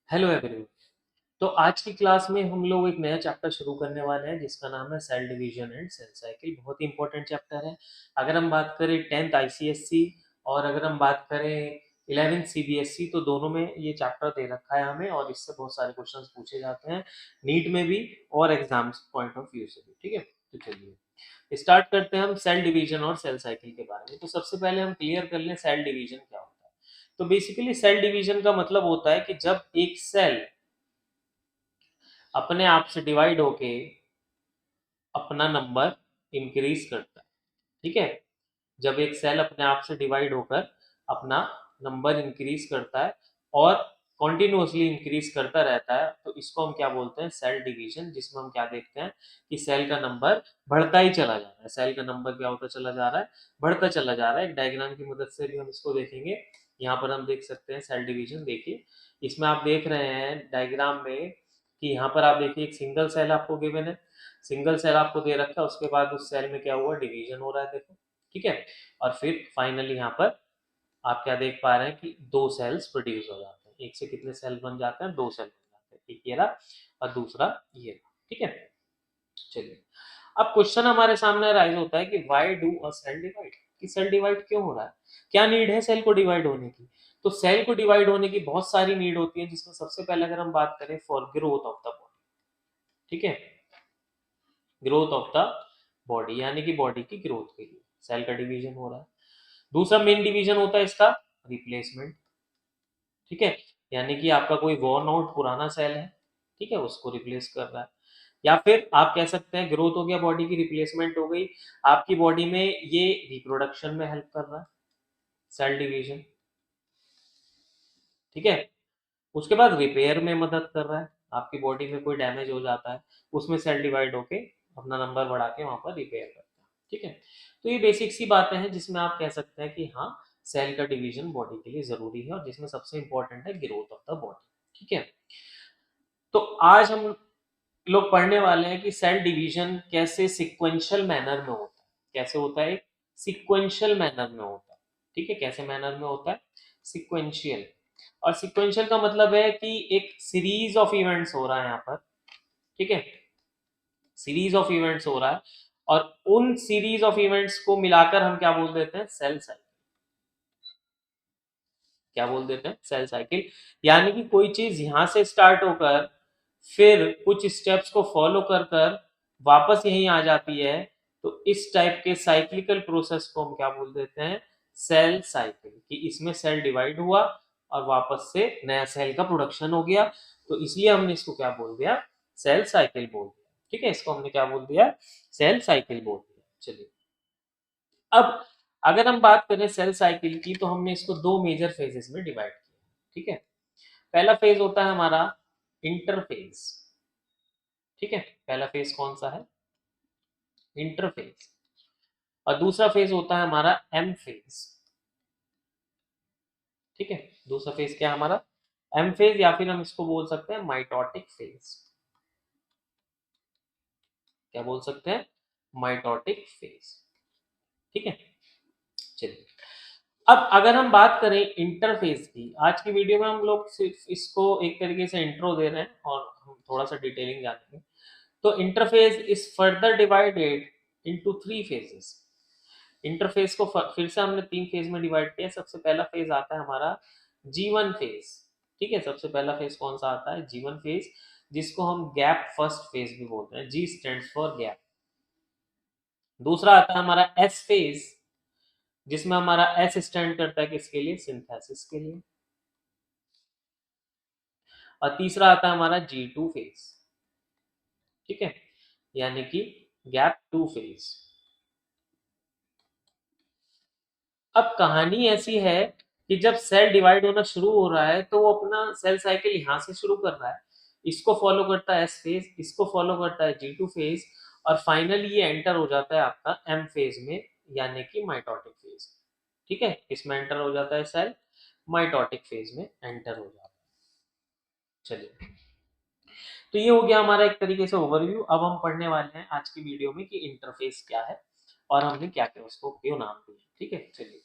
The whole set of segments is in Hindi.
Hello everyone. तो आज की क्लास में हम लोग एक नया चैप्टर शुरू करने वाले हैं जिसका नाम है cell division and cell cycle. बहुत ही इंपॉर्टेंट चैप्टर है। अगर हम बात करें 10th आईसीएससी और अगर हम बात करें 11th सीबीएसई तो दोनों में ये चैप्टर दे रखा है हमें और इससे बहुत सारे क्वेश्चंस पूछे जाते हैं नीट में भी और एग्जाम्स पॉइंट ऑफ व्यू से भी। ठीक है, तो चलिए स्टार्ट करते हैं हम सेल डिवीजन और सेल साइकिल के बारे में। तो सबसे पहले हम क्लियर कर लें सेल डिवीजन क्या होता है। तो बेसिकली सेल डिवीजन का मतलब होता है कि जब एक सेल अपने आप से डिवाइड होके अपना नंबर इंक्रीज करता है। ठीक है, जब एक सेल अपने आप से डिवाइड होकर अपना नंबर इंक्रीज करता है और कॉन्टिन्यूसली इंक्रीज करता रहता है तो इसको हम क्या बोलते हैं, सेल डिवीजन। जिसमें हम क्या देखते हैं कि सेल का नंबर बढ़ता ही चला जा रहा है। सेल का नंबर क्या होता चला जा रहा है, बढ़ता चला जा रहा है। एक डायग्राम की मदद से भी हम इसको देखेंगे। यहाँ पर हम देख सकते हैं सेल डिवीजन। देखिए इसमें आप देख रहे हैं डायग्राम में कि यहाँ पर आप देखिए एक सिंगल सेल आपको गिवन है, सिंगल सेल आपको दे रखा है, उसके बाद उस सेल में क्या हुआ, डिवीजन हो रहा है। देखो, ठीक है, और फिर फाइनली यहाँ पर आप क्या देख पा रहे हैं कि दो सेल्स प्रोड्यूस हो जाते हैं। एक से कितने सेल बन जाते हैं, दो सेल बन जाते हैं। एक ये रहा और दूसरा ये रहा। ठीक है, चलिए अब क्वेश्चन हमारे सामने राइज होता है कि why do a cell divide, कि सेल डिवाइड क्यों हो रहा है, क्या नीड है सेल को डिवाइड होने की। तो सेल को डिवाइड होने की बहुत सारी नीड होती है, जिसमें सबसे पहले अगर हम बात करें for growth of the body. ठीक है, ग्रोथ ऑफ द बॉडी यानी कि बॉडी की ग्रोथ के लिए सेल का डिवीजन हो रहा है। दूसरा मेन डिवीजन होता है इसका रिप्लेसमेंट। ठीक है, यानी कि आपका कोई वॉर्न आउट पुराना सेल है, ठीक है, उसको रिप्लेस कर रहा है। या फिर आप कह सकते हैं ग्रोथ हो गया, बॉडी की रिप्लेसमेंट हो गई, आपकी बॉडी में ये रिप्रोडक्शन में हेल्प कर रहा है, सेल डिवीजन। ठीक है, उसके बाद रिपेयर में मदद कर रहा है। आपकी बॉडी में कोई डैमेज हो जाता है, उसमें सेल डिवाइड होके अपना नंबर बढ़ा के वहां पर रिपेयर करता है। ठीक है, तो ये बेसिक सी बातें हैं जिसमें आप कह सकते हैं कि हाँ, सेल का डिवीजन बॉडी के लिए जरूरी है और जिसमें सबसे इंपॉर्टेंट है ग्रोथ ऑफ द बॉडी। ठीक है, तो आज हम लोग पढ़ने वाले हैं कि सेल डिवीजन कैसे सिक्वेंशियल मैनर में होता है। कैसे होता है, सिक्वेंशियल मैनर में होता है। ठीक है, कैसे मैनर में होता है, सिक्वेंशियल। और सिक्वेंशियल का मतलब है कि एक सीरीज ऑफ इवेंट्स हो रहा है यहाँ पर। ठीक है, सीरीज ऑफ इवेंट्स हो रहा है और उन सीरीज ऑफ इवेंट्स को मिलाकर हम क्या बोल देते हैं, सेल साइकिल। क्या बोल देते हैं, सेल साइकिल। यानी कि कोई चीज यहां से स्टार्ट होकर फिर कुछ स्टेप्स को फॉलो कर कर वापस यहीं आ जाती है, तो इस टाइप के साइक्लिकल प्रोसेस को हम क्या बोल देते हैं, सेल साइकिल। कि इसमें सेल डिवाइड हुआ और वापस से नया सेल का प्रोडक्शन हो गया, तो इसलिए हमने इसको क्या बोल दिया, सेल साइकिल बोल दिया। ठीक है, इसको हमने क्या बोल दिया, सेल साइकिल बोल दिया। चलिए अब अगर हम बात करें सेल साइकिल की तो हमने इसको दो मेजर फेजेस में डिवाइड किया। ठीक है, पहला फेज होता है हमारा इंटरफेज। ठीक है, पहला फेज कौन सा है, इंटरफेज। और दूसरा फेज होता है हमारा एम फेज। ठीक है, दूसरा फेज क्या है हमारा, एम फेज, या फिर हम इसको बोल सकते हैं माइटोटिक फेज। क्या बोल सकते हैं, माइटोटिक फेज। ठीक है, चलिए अब अगर हम बात करें इंटरफेस की, आज की वीडियो में हम लोग सिर्फ इसको एक तरीके से इंट्रो दे रहे हैं और हम थोड़ा सा डिटेलिंग जानेंगे। तो interface is further divided into three phases. Interface को फिर से हमने तीन फेज में डिवाइड किया। सबसे पहला फेज आता है हमारा जीवन फेज। ठीक है, सबसे पहला फेज कौन सा आता है, जीवन फेज, जिसको हम गैप फर्स्ट फेज भी बोलते हैं, जी स्टैंड्स फॉर गैप। दूसरा आता है हमारा एस फेज, जिसमें हमारा एस स्टैंड करता है किसके लिए, सिंथेसिस के लिए। और तीसरा आता है हमारा G2 फेज। ठीक है, यानी कि गैप टू फेज। अब कहानी ऐसी है कि जब सेल डिवाइड होना शुरू हो रहा है तो वो अपना सेल साइकिल यहां से शुरू कर रहा है, इसको फॉलो करता है एस फेज, इसको फॉलो करता है G2 फेज, और फाइनली ये एंटर हो जाता है आपका एम फेज में, यानी कि माइटोटिक फेज। ठीक है, इसमें एंटर हो जाता है सेल, माइटोटिक फेज में एंटर हो जाता है। चलिए, तो ये हो गया हमारा एक तरीके से ओवरव्यू। अब हम पढ़ने वाले हैं आज की वीडियो में कि इंटरफेस क्या है और हमने क्या क्या उसको क्यों नाम दिया। ठीक है, चलिए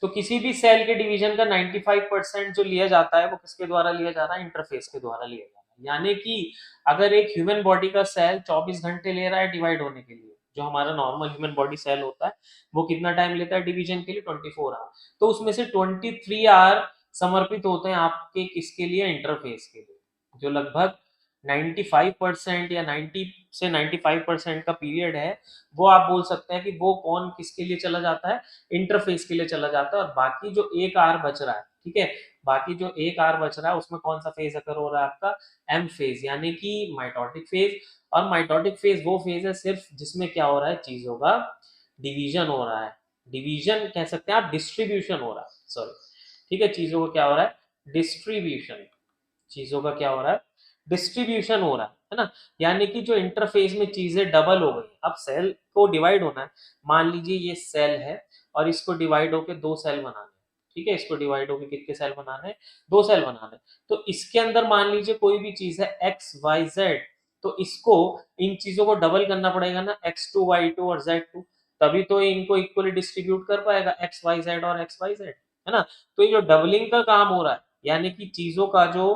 तो किसी भी सेल के डिवीजन का 95% जो लिया जाता है वो किसके द्वारा लिया जा रहा है, इंटरफेस के द्वारा लिया जा रहा है। यानी कि अगर एक ह्यूमन बॉडी का सेल 24 घंटे ले रहा है डिवाइड होने के लिए, जो हमारा नॉर्मल ह्यूमन बॉडी सेल होता है वो कितना टाइम लेता है डिवीजन के लिए, 24 आवर, तो उसमें से 23 आवर समर्पित होते हैं आपके किसके लिए, इंटरफेस के लिए, जो लगभग 95% या 90 से 95% का पीरियड है, वो आप बोल सकते हैं कि वो कौन किसके लिए चला जाता है, इंटरफेस के लिए चला जाता है। और बाकी जो एक आर बच रहा है, ठीक है, बाकी जो एक आर बच रहा है उसमें कौन सा फेज अगर हो रहा है आपका, एम फेज, यानी कि माइटोटिक फेज। और माइटोटिक फेज वो फेज है सिर्फ जिसमें क्या हो रहा है, चीजों का डिवीजन हो रहा है, डिवीजन कह सकते हैं आप, डिस्ट्रीब्यूशन हो रहा है, सॉरी, ठीक है, चीजों का क्या हो रहा है, डिस्ट्रीब्यूशन, चीजों का क्या हो रहा है, डिस्ट्रीब्यूशन हो रहा है ना। यानी कि जो इंटरफेस में चीजें डबल हो गई, अब सेल को डिवाइड होना है, मान लीजिए ये सेल है और इसको डिवाइड होके दो सेल बनाने, ठीक है, इसको डिवाइड होके कितने सेल बनाने, दो सेल बनाने, तो इसके अंदर मान लीजिए कोई भी चीज है एक्स वाई जेड, तो इसको इन चीजों को डबल करना पड़ेगा ना, x2 y2 और z2, तभी तो इनको इक्वली डिस्ट्रीब्यूट कर पाएगा एक्स वाई जेड और एक्स वाई जेड, है ना। तो ये जो डबलिंग का काम हो रहा है, यानी कि चीजों का जो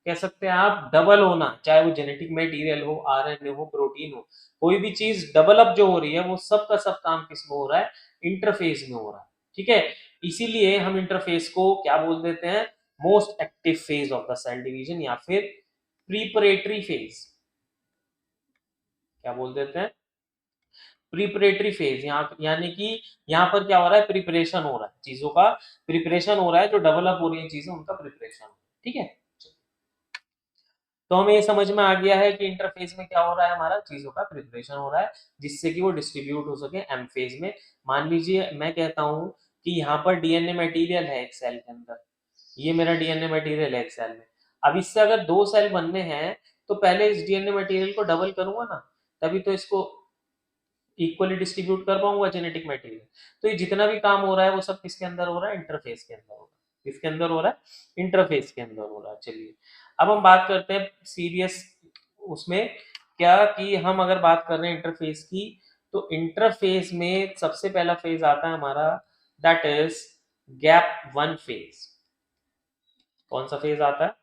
कह सकते हैं आप डबल होना, चाहे वो जेनेटिक मटेरियल हो, आरएनए हो, प्रोटीन हो, कोई भी चीज डबल अप जो हो रही है वो सब का सब काम किस में हो रहा है, इंटरफेस में हो रहा है, ठीक है। इसीलिए हम इंटरफेस को क्या बोल देते हैं, most active phase of the cell division, या फिर प्रीपरेटरी फेज, क्या बोल देते हैं, प्रिपरेटरी फेज। यहाँ यानी कि यहाँ पर क्या हो रहा है, प्रिपरेशन हो रहा है, चीजों का प्रिपरेशन हो रहा है, जो डेवलप हो रही है चीजें उनका प्रिपरेशन हो रहा है, ठीक है। तो हमें ये समझ में आ गया है कि इंटरफेस में क्या हो रहा है, हमारा चीजों का प्रिपरेशन हो रहा है जिससे कि वो डिस्ट्रीब्यूट हो सके एम फेज में। मान लीजिए मैं कहता हूँ कि यहाँ पर डीएनए मटेरियल है एक सेल के अंदर, ये मेरा डीएनए मटेरियल है एक सेल में, अब इससे अगर दो सेल बनने हैं तो पहले इस डीएनए मटेरियल को डबल करूंगा ना, तभी तो इसको इक्वली डिस्ट्रीब्यूट कर पाऊंगा जेनेटिक मटेरियल। तो ये जितना भी काम हो रहा है वो सब किसके अंदर हो रहा है, इंटरफेस के अंदर हो रहा है, किसके अंदर हो रहा है, इंटरफेस के अंदर हो रहा है। चलिए अब हम बात करते हैं सीरियस उसमें, क्या कि हम अगर बात कर रहे हैं इंटरफेस की, तो इंटरफेस में सबसे पहला फेज आता है हमारा, that is gap one phase. कौन सा फेज आता है,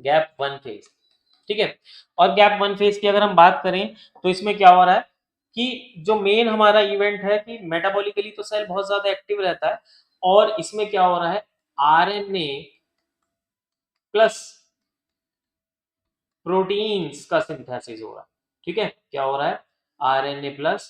गैप वन फेज, ठीक है। और गैप वन फेज की अगर हम बात करें तो इसमें क्या हो रहा है कि जो मेन हमारा इवेंट है कि मेटाबॉलिकली तो सेल बहुत ज्यादा एक्टिव रहता है, और इसमें क्या हो रहा है, आरएनए प्लस प्रोटीन्स का सिंथेसिस हो रहा है, ठीक है, क्या हो रहा है, आरएनए प्लस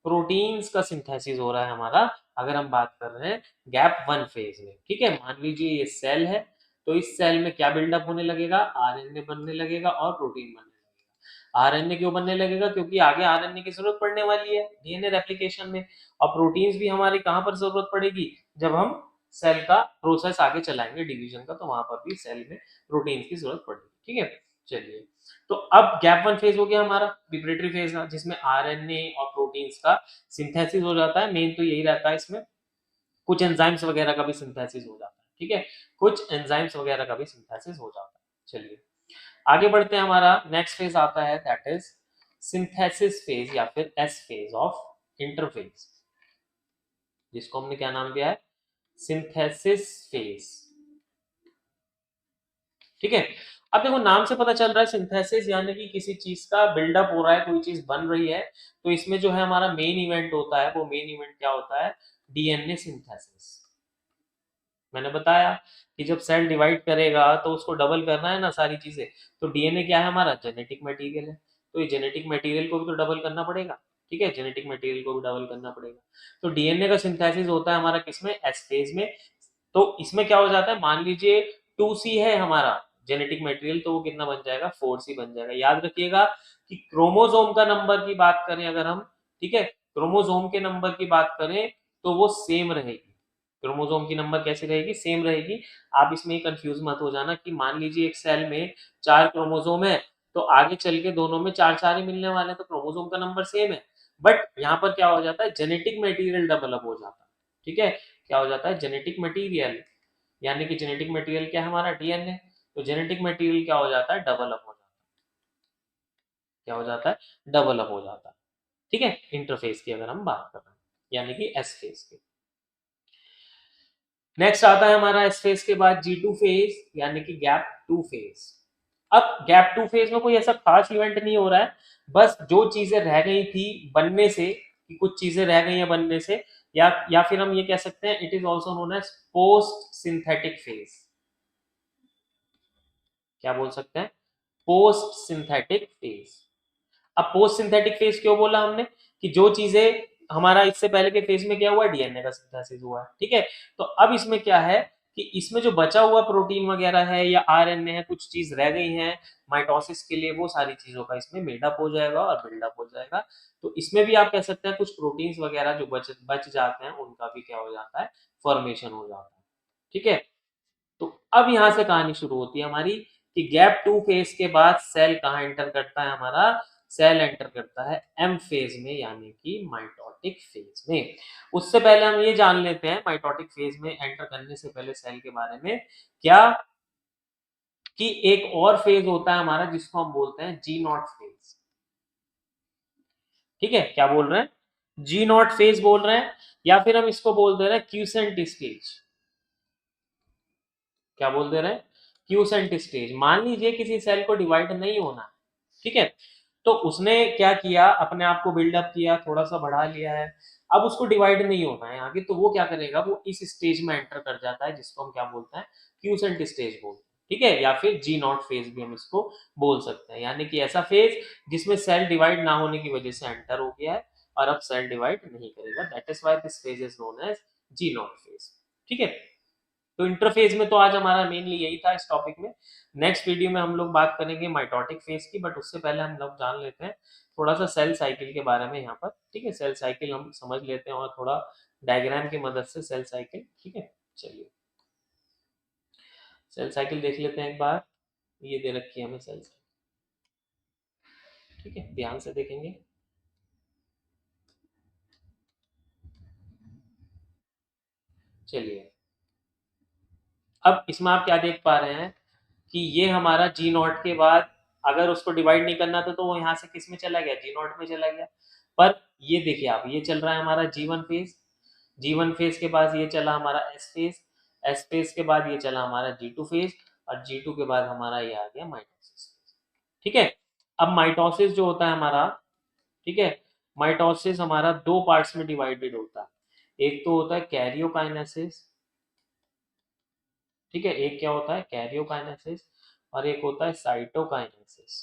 प्रोटीन्स का सिंथेसिस हो रहा है हमारा, अगर हम बात कर रहे हैं गैप वन फेज में, ठीक है। मान लीजिए ये सेल है, तो इस सेल में क्या बिल्डअप होने लगेगा, आरएनए बनने लगेगा और प्रोटीन बनने लगेगा। आरएनए क्यों बनने लगेगा, क्योंकि आगे आरएनए की जरूरत पड़ने वाली है डीएनए रेप्लिकेशन में, और प्रोटीन्स भी हमारी कहां पर जरूरत पड़ेगी, जब हम सेल का प्रोसेस आगे चलाएंगे डिवीजन का, तो वहां पर भी सेल में प्रोटीन्स की जरूरत पड़ेगी, ठीक है। चलिए, तो अब गैप वन फेज हो गया हमारा, प्रिपरेटरी फेज जिसमें आरएनए और प्रोटीन्स का सिंथेसिस हो जाता है, मेन तो यही रहता है इसमें, कुछ एंजाइम्स वगैरह का भी सिंथेसिस हो जाता है, ठीक है, कुछ एंजाइम्स वगैरह का भी सिंथेसिस हो जाता है। चलिए आगे बढ़ते हैं, हमारा नेक्स्ट फेज आता है, दैट इज सिंथेसिस फेज या फिर एस फेज ऑफ इंटरफेज, जिसको हमने क्या नाम दिया है, सिंथेसिस फेज, ठीक है। अब देखो नाम से पता चल रहा है सिंथेसिस, यानी कि किसी चीज का बिल्डअप हो रहा है, कोई चीज बन रही है, तो इसमें जो है हमारा मेन इवेंट होता है, वो मेन इवेंट क्या होता है, डीएनए सिंथेसिस। मैंने बताया कि जब सेल डिवाइड करेगा तो उसको डबल करना है ना सारी चीजें, तो डीएनए क्या है हमारा, जेनेटिक मटेरियल है, तो ये जेनेटिक मटेरियल को भी तो डबल करना पड़ेगा, ठीक है, जेनेटिक मटेरियल को भी डबल करना पड़ेगा। तो डीएनए का सिंथेसिस होता है हमारा किसमें, एस फेज में। तो इसमें क्या हो जाता है, मान लीजिए 2C है हमारा जेनेटिक मटेरियल, तो वो कितना बन जाएगा, 4C बन जाएगा। याद रखिएगा कि क्रोमोसोम का नंबर की बात करें अगर हम, ठीक है, क्रोमोसोम के नंबर की बात करें तो वो सेम रहेगी, क्रोमोसोम की नंबर कैसे रहेगी, सेम रहेगी। आप इसमें कंफ्यूज मत हो जाना कि मान लीजिए एक सेल में 4 क्रोमोसोम है, तो आगे चल के दोनों में 4 4 ही मिलने वाले हैं, तो क्रोमोसोम का नंबर सेम है, बट यहाँ पर क्या हो जाता है, जेनेटिक मटेरियल डेवलप हो जाता है, ठीक है, क्या हो जाता है, जेनेटिक मटेरियल, यानी कि जेनेटिक मटेरियल क्या है हमारा, डीएनए, तो जेनेटिक मटेरियल क्या हो जाता है, डेवलप हो जाता है, क्या हो जाता है, डेवलप हो जाता है, ठीक है, इंटरफेस की अगर हम बात कर रहे हैं, यानी कि एस फेज की। नेक्स्ट आता है हमारा एस फेज के बाद G2 फेज यानी कि गैप 2 फेज। अब गैप 2 फेज में कोई ऐसा खास इवेंट नहीं हो रहा है, बस जो चीजें रह गई थी बनने से, कि कुछ चीजें रह गई हैं बनने से, या फिर हम ये कह सकते हैं it is also known as post synthetic phase. क्या बोल सकते हैं? Post synthetic phase. अब पोस्ट सिंथेटिक फेज क्यों बोला हमने? कि जो चीजें हमारा इससे पहले के फेज में क्या हुआ, डीएनए का सिंथेसिस हुआ है, ठीक है। तो अब इसमें क्या है कि इसमें जो बचा हुआ प्रोटीन वगैरह है या आरएनए है, कुछ चीज रह गई है माइटोसिस के लिए, वो सारी चीजों का इसमें मेडअप हो जाएगा और बिल्डअप हो जाएगा। तो इसमें भी आप कह सकते हैं कुछ प्रोटीन्स वगैरह जो बच जाते हैं उनका भी क्या हो जाता है, फॉर्मेशन हो जाता है, ठीक है। तो अब यहां से कहानी शुरू होती है हमारी कि गैप 2 फेज के बाद सेल कहाँ एंटर करता है हमारा? सेल एंटर करता है एम फेज में यानी कि माइटोटिक फेज में। उससे पहले हम ये जान लेते हैं माइटोटिक फेज में एंटर करने से पहले सेल के बारे में क्या, कि एक और फेज होता है हमारा जिसको हम बोलते हैं जी नॉट फेज। ठीक है, क्या बोल रहे हैं? जी नॉट फेज बोल रहे हैं, या फिर हम इसको बोल दे रहे हैं क्यूसेंट स्टेज। क्या बोल दे रहे हैं? Quotient stage. मान लीजिए किसी सेल को डिवाइड नहीं होना, ठीक है, तो उसने क्या किया, अपने आप को बिल्डअप किया, थोड़ा सा बढ़ा लिया है, अब उसको डिवाइड नहीं होना है आगे, तो वो क्या करेगा, वो इस स्टेज में एंटर कर जाता है जिसको हम क्या बोलते हैं, क्यूसेंट स्टेज बोलते हैं, ठीक है, या फिर जी नॉट फेज भी हम इसको बोल सकते हैं, यानी कि ऐसा फेज जिसमें सेल डिवाइड ना होने की वजह से एंटर हो गया है और अब सेल डिवाइड नहीं करेगा, that is why this phase is known as G naught phase, ठीक है। तो इंटरफेज में तो आज हमारा मेनली यही था इस टॉपिक में। नेक्स्ट वीडियो में हम लोग बात करेंगे माइटोटिक फेज की, बट उससे पहले हम लोग जान लेते हैं थोड़ा सा सेल साइकिल के बारे में यहाँ पर, ठीक है। सेल साइकिल हम समझ लेते हैं और थोड़ा डायग्राम की मदद से सेल साइकिल, ठीक है। चलिए सेल साइकिल देख लेते हैं एक बार। ये दे रखी है हमें सेल साइकिल, ठीक है, ध्यान से देखेंगे। चलिए अब इसमें आप क्या देख पा रहे हैं कि ये हमारा जी नॉट के बाद अगर उसको डिवाइड नहीं करना था तो वो यहाँ से किस में चला गया, जी नॉट में चला गया। पर ये देखिए आप, ये चल रहा है हमारा जी1 फेज, जी1 फेज के बाद ये चला हमारा एस फेज, एस फेज के बाद ये चला हमारा जी2 फेज, और जी2 के बाद हमारा ये आ गया माइटोसिस, ठीक है। अब माइटोसिस जो होता है हमारा, ठीक है, माइटोसिस हमारा दो पार्ट्स में डिवाइडेड होता है। एक तो होता है कैरियोकाइनेसिस, ठीक है, एक क्या होता है कैरियोकाइनेसिस, और एक होता है साइटोकाइनेसिस।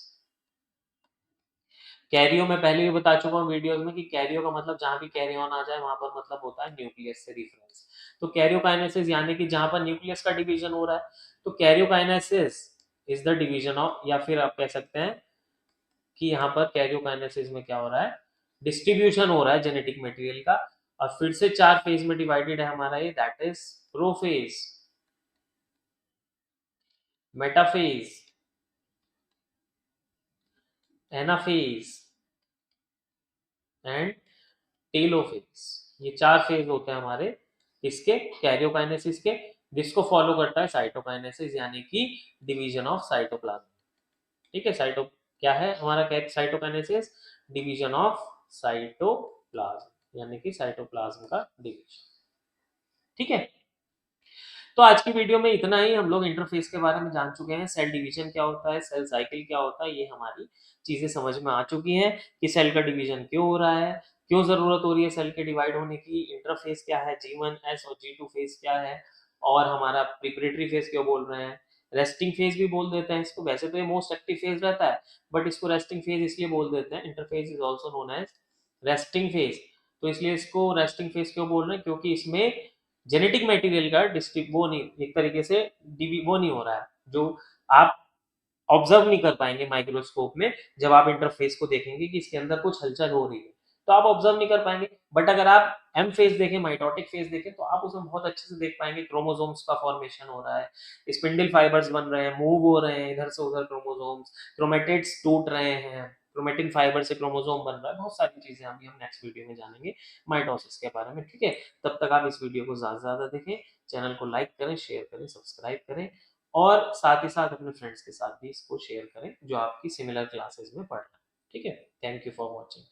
कैरियो में पहले भी बता चुका हूँ वीडियोस में कि कैरियो का मतलब जहां भी कैरी ऑन आ जाए वहां पर मतलब होता है न्यूक्लियस से रिफरेंस। तो कैरियोकाइनेसिस यानी कि जहां पर न्यूक्लियस का डिवीजन हो रहा है, तो karyokinesis is the division of, या फिर आप कह सकते हैं कि यहाँ पर कैरियोकाइनेसिस में क्या हो रहा है, डिस्ट्रीब्यूशन हो रहा है जेनेटिक मटेरियल का। और फिर से चार फेज में डिवाइडेड है हमारा ये, that is prophase, metaphase, anaphase and telophase. ये चार फेज होते हैं हमारे इसके कैरियोकाइनेसिस के, जिसको फॉलो करता है साइटोकाइनेसिस यानी कि डिवीजन ऑफ साइटोप्लाज्म, ठीक है। साइटो क्या है हमारा साइटोकाइनेसिस, डिवीजन ऑफ साइटोप्लाज्म यानी कि साइटोप्लाज्म का डिवीजन, ठीक है। तो आज की वीडियो में इतना ही, हम लोग इंटरफेस के बारे में जान चुके हैं, सेल डिवीजन क्या होता है, सेल साइकिल क्या होता है, ये हमारी चीजें समझ में आ चुकी हैं कि सेल का डिवीजन क्यों हो रहा है, क्यों जरूरत हो रही है सेल के डिवाइड होने की, इंटरफेस क्या है, जी1 एस और जी2 फेज क्या है, और हमारा प्रिपरेटरी फेज क्यों बोल रहे हैं, रेस्टिंग फेज भी बोल देते हैं इसको, वैसे तो ये मोस्ट एक्टिव फेज रहता है बट इसको रेस्टिंग फेज इसलिए बोल देते हैं, interphase is also known as resting phase. तो इसलिए इसको रेस्टिंग फेज क्यों बोल रहे हैं, क्योंकि इसमें जेनेटिक मटेरियल का डिस्ट्रिक्ट वो नहीं, एक तरीके से वो नहीं हो रहा है, जो आप ऑब्जर्व नहीं कर पाएंगे माइक्रोस्कोप में। जब आप इंटरफेस को देखेंगे कि इसके अंदर कुछ हलचल हो रही है तो आप ऑब्जर्व नहीं कर पाएंगे, बट अगर आप एम फेज देखें, माइटोटिक फेज देखें, तो आप उसमें बहुत अच्छे से देख पाएंगे क्रोमोसोम्स का फॉर्मेशन हो रहा है, स्पिंडल फाइबर्स बन रहे हैं, मूव हो रहे हैं इधर से उधर क्रोमोसोम्स, क्रोमेटिड्स टूट रहे हैं, क्रोमेटिन फाइबर से क्रोमोसोम बन रहा है, बहुत सारी चीजें अभी हम नेक्स्ट वीडियो में जानेंगे माइटोसिस के बारे में, ठीक है। तब तक आप इस वीडियो को ज्यादा से ज्यादा देखें, चैनल को लाइक करें, शेयर करें, सब्सक्राइब करें, और साथ ही साथ अपने फ्रेंड्स के साथ भी इसको शेयर करें जो आपकी सिमिलर क्लासेस में पढ़ रहे हैं, ठीक है। Thank you for watching.